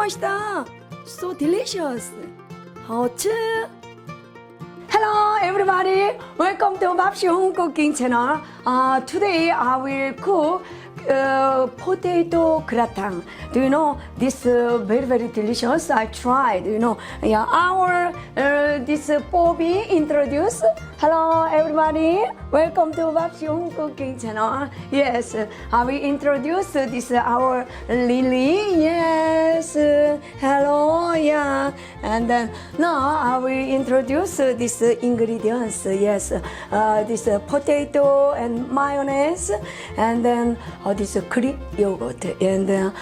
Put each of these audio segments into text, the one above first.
맛있다. So delicious. 好吃. Hello everybody. Welcome to Babshi Home Cooking channel. Today I will cook potato gratin. Do you know this very delicious? I tried. Yeah. Our this Bobby introduce. Hello everybody. Welcome to Babshi Home Cooking channel. Yes, I will introduce this our Lily. Yes. Hello. Yeah. And now I will introduce this ingredients. Yes. This potato and mayonnaise, and then this Greek yogurt and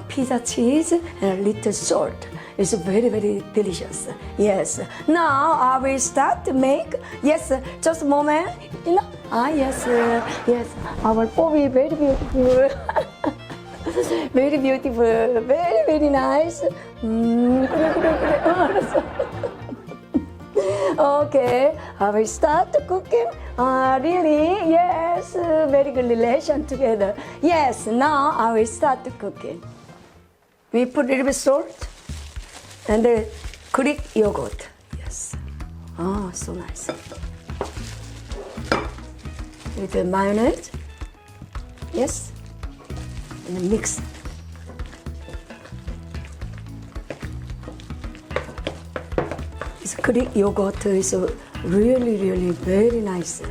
pizza cheese and a little salt. It's very delicious. Yes. Now I will start to make. Yes. Just a moment. Yes. Yes. Our Bobby very beautiful. Very beautiful. Very nice. Okay, I will start cooking. Really? Yes, very good relation together. Yes, now I will start cooking. We put a little bit salt and the Greek yogurt. Yes. Oh, so nice. With the mayonnaise. Yes. And mix. This Greek yogurt is really very nice.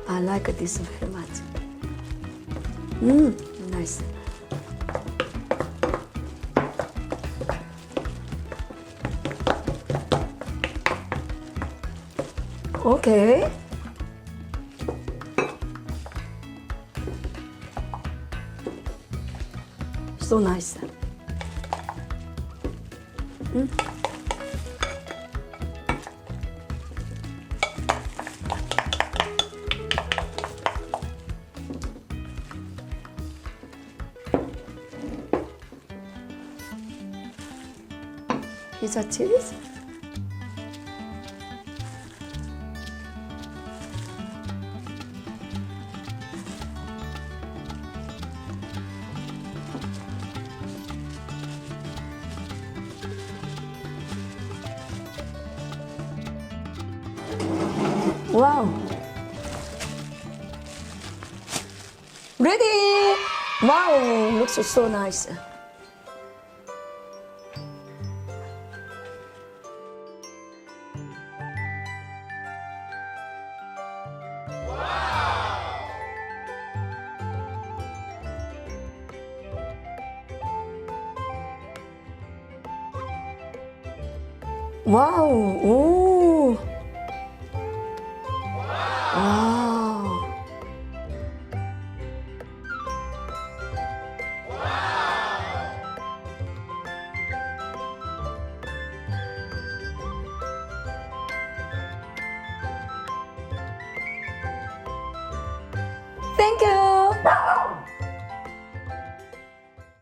I like this very much. Nice. Okay. So nice. Pizza cheese. Wow. Ready? Wow, looks so nice. Wow.